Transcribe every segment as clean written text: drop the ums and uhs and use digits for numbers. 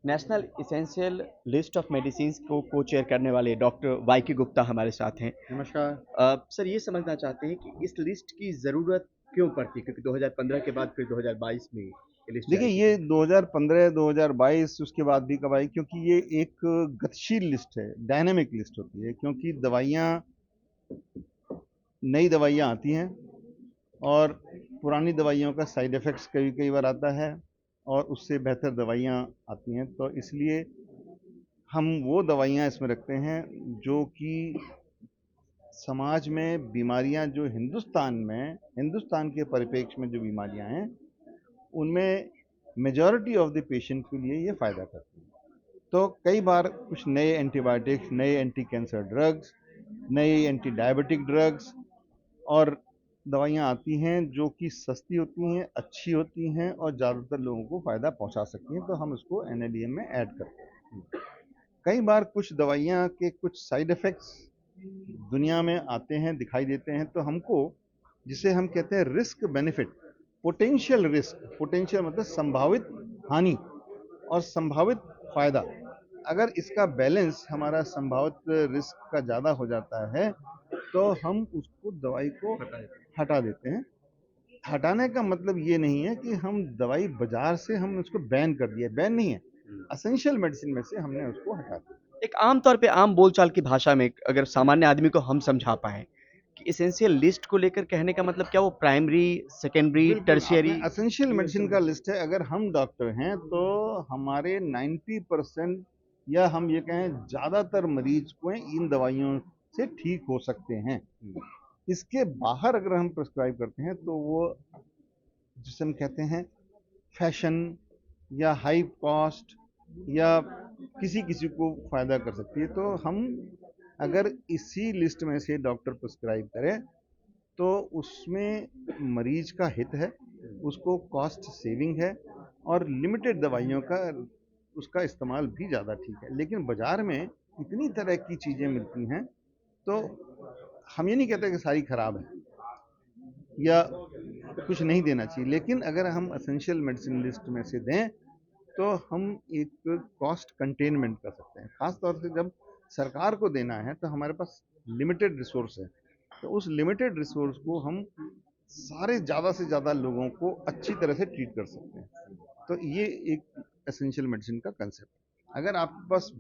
National essential list of medicines को को-चेयर करने वाले डॉक्टर वाई के गुप्ता हमारे साथ हैं। नमस्कार। सर ये समझना चाहते हैं कि इस लिस्ट की ज़रूरत क्यों पड़ती है? क्योंकि 2015 के बाद फिर 2022 में ये लिस्ट देखिए जारी की ये गई। 2015, 2022 उसके बाद भी कब आई, क्योंकि ये एक गतिशील लिस्ट है, डायनामिक लिस्ट होती है, क्योंकि नई दवाइयाँ आती हैं और पुरानी दवाइयों का साइड इफ़ेक्ट्स कई कई बार आता है और उससे बेहतर दवाइयाँ आती हैं। तो इसलिए हम वो दवाइयाँ इसमें रखते हैं जो कि समाज में बीमारियाँ जो हिंदुस्तान के परिप्रेक्ष्य में जो बीमारियाँ हैं, उनमें मेजॉरिटी ऑफ द पेशेंट के लिए ये फ़ायदा करती है। तो कई बार कुछ नए एंटीबायोटिक्स, नए एंटी कैंसर ड्रग्स, नए एंटी डायबिटिक ड्रग्स और दवाइयाँ आती हैं जो कि सस्ती होती हैं, अच्छी होती हैं और ज़्यादातर लोगों को फ़ायदा पहुंचा सकती हैं, तो हम इसको एनएडीएम में ऐड करते हैं। कई बार कुछ दवाइयाँ के कुछ साइड इफ़ेक्ट्स दुनिया में आते हैं, दिखाई देते हैं, तो हमको, जिसे हम कहते हैं रिस्क बेनिफिट, पोटेंशियल मतलब संभावित हानि और संभावित फायदा, अगर इसका बैलेंस हमारा संभावित रिस्क का ज़्यादा हो जाता है तो हम उसको दवाई को हटा देते हैं। हटाने का मतलब ये नहीं है कि हम दवाई बाजार से हम उसको बैन कर दिया, बैन नहीं है, असेंशियल मेडिसिन में से हमने उसको हटा दिया। एक आम तौर पे आम बोलचाल की भाषा में अगर सामान्य आदमी को हम समझा पाएँ कि एसेंशियल लिस्ट को लेकर कहने का मतलब क्या वो प्राइमरी, सेकेंडरी, बिल्कुल, आपने टर्शियरी। असेंशियल मेडिसिन का लिस्ट है। अगर हम डॉक्टर हैं तो हमारे 90% या हम ये कहें ज़्यादातर मरीज को इन दवाइयों से ठीक हो सकते हैं। इसके बाहर अगर हम प्रिस्क्राइब करते हैं तो वो, जिसे हम कहते हैं फैशन या हाई कॉस्ट या किसी किसी को फ़ायदा कर सकती है, तो हम अगर इसी लिस्ट में से डॉक्टर प्रिस्क्राइब करें तो उसमें मरीज का हित है, उसको कॉस्ट सेविंग है और लिमिटेड दवाइयों का उसका इस्तेमाल भी ज़्यादा ठीक है। लेकिन बाज़ार में इतनी तरह की चीज़ें मिलती हैं, तो हम ये नहीं कहते कि सारी खराब है या कुछ नहीं देना चाहिए, लेकिन अगर हम असेंशियल मेडिसिन लिस्ट में से दें तो हम एक कॉस्ट कंटेनमेंट कर सकते हैं। खास तौर से जब सरकार को देना है तो हमारे पास लिमिटेड रिसोर्स है, तो उस लिमिटेड रिसोर्स को हम सारे ज़्यादा से ज़्यादा लोगों को अच्छी तरह से ट्रीट कर सकते हैं। तो ये एक एसेंशियल मेडिसिन का कंसेप्ट है। अगर आपके पास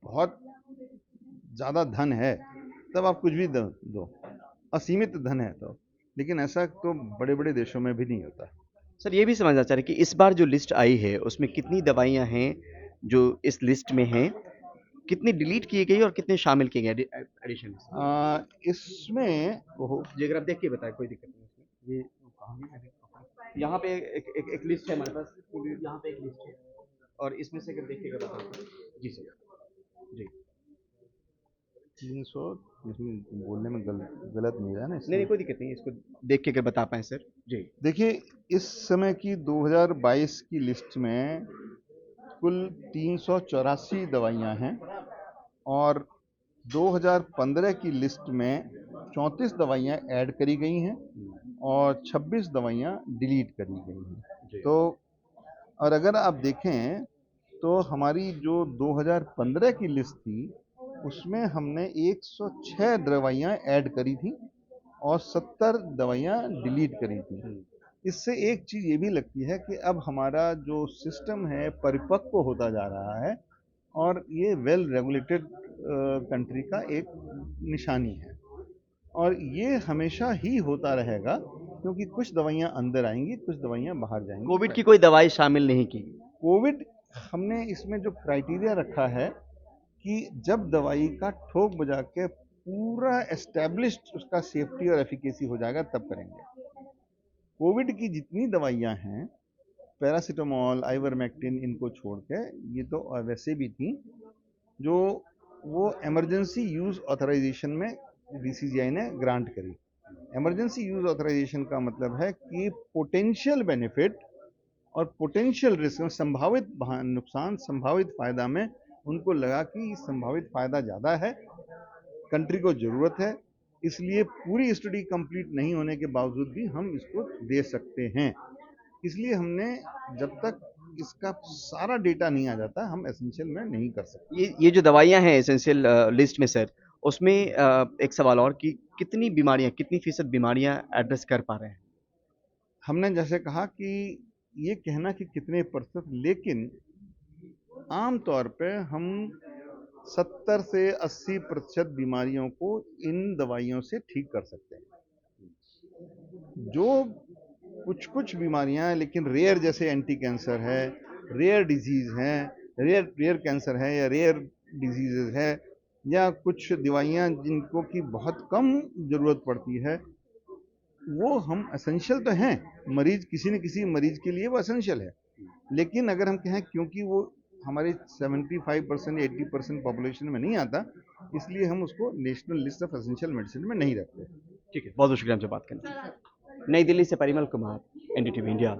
बहुत ज़्यादा धन है तब आप कुछ भी दो, असीमित धन है तो, लेकिन ऐसा तो बड़े बड़े देशों में भी नहीं होता। सर ये भी समझना चाह रहे हैं कि इस बार जो लिस्ट आई है उसमें कितनी दवाइयाँ हैं जो इस लिस्ट में हैं? कितनी डिलीट की गई और कितने शामिल किए गए एडिशन में? इसमें जी अगर आप देख के बताएं कोई दिक्कत नहीं इसमें। ये यहाँ पे एक लिस्ट है हमारे पास, यहाँ पे एक लिस्ट है और इसमें से अगर देखिएगा बताओ। जी सर। जी 300, इसमें बोलने में गलत नहीं रहा ना नहीं इसमें। नहीं कोई दिक्कत नहीं, इसको देख के अगर बता पाएँ सर। जी देखिए, इस समय की 2022 की लिस्ट में कुल 384 दवाइयाँ हैं और 2015 की लिस्ट में 34 दवाइयाँ ऐड करी गई हैं और 26 दवाइयाँ डिलीट करी गई हैं। तो और अगर आप देखें तो हमारी जो 2015 की लिस्ट थी उसमें हमने 106 दवाइयाँ ऐड करी थी और 70 दवाइयाँ डिलीट करी थी। इससे एक चीज़ ये भी लगती है कि अब हमारा जो सिस्टम है परिपक्व होता जा रहा है और ये वेल रेगुलेटेड कंट्री का एक निशानी है और ये हमेशा ही होता रहेगा, क्योंकि कुछ दवाइयाँ अंदर आएंगी, कुछ दवाइयाँ बाहर जाएंगी। कोविड की कोई दवाई शामिल नहीं की। कोविड, हमने इसमें जो क्राइटेरिया रखा है कि जब दवाई का ठोक बजा के पूरा एस्टेब्लिश्ड उसका सेफ्टी और एफिकेसी हो जाएगा तब करेंगे। कोविड की जितनी दवाइयाँ हैं, पैरासिटामोल, आइवरमेक्टिन, इनको छोड़ के, ये तो वैसे भी थी जो वो इमरजेंसी यूज़ ऑथराइजेशन में बीसीजीआई ने ग्रांट करी। इमरजेंसी यूज़ ऑथराइजेशन का मतलब है कि पोटेंशियल बेनिफिट और पोटेंशियल रिस्क, संभावित नुकसान संभावित फायदा में उनको लगा कि संभावित फायदा ज़्यादा है, कंट्री को ज़रूरत है, इसलिए पूरी स्टडी कंप्लीट नहीं होने के बावजूद भी हम इसको दे सकते हैं। इसलिए हमने जब तक इसका सारा डेटा नहीं आ जाता, हम एसेंशियल में नहीं कर सकते। ये जो दवाइयाँ हैं एसेंशियल लिस्ट में सर, उसमें एक सवाल और कि कितनी बीमारियाँ, कितनी फ़ीसद बीमारियाँ एड्रेस कर पा रहे हैं? हमने जैसे कहा कि ये कहना कि कितने प्रतिशत, लेकिन आम तौर पे हम 70 से 80% बीमारियों को इन दवाइयों से ठीक कर सकते हैं। जो कुछ बीमारियां हैं लेकिन रेयर, जैसे एंटी कैंसर है, रेयर डिजीज है, रेयर कैंसर है या रेयर डिजीजेज है, या कुछ दवाइयां जिनको की बहुत कम जरूरत पड़ती है, वो हम एसेंशियल तो हैं, मरीज किसी न किसी मरीज के लिए वो एसेंशियल है। लेकिन अगर हम कहें क्योंकि वो हमारे 75% या 80% पॉपुलेशन में नहीं आता, इसलिए हम उसको national list of essential medicine में नहीं रखते। ठीक है, बहुत बहुत शुक्रिया हमसे बात करने के लिए। नई दिल्ली से परिमल कुमार, एनडीटीवी इंडिया।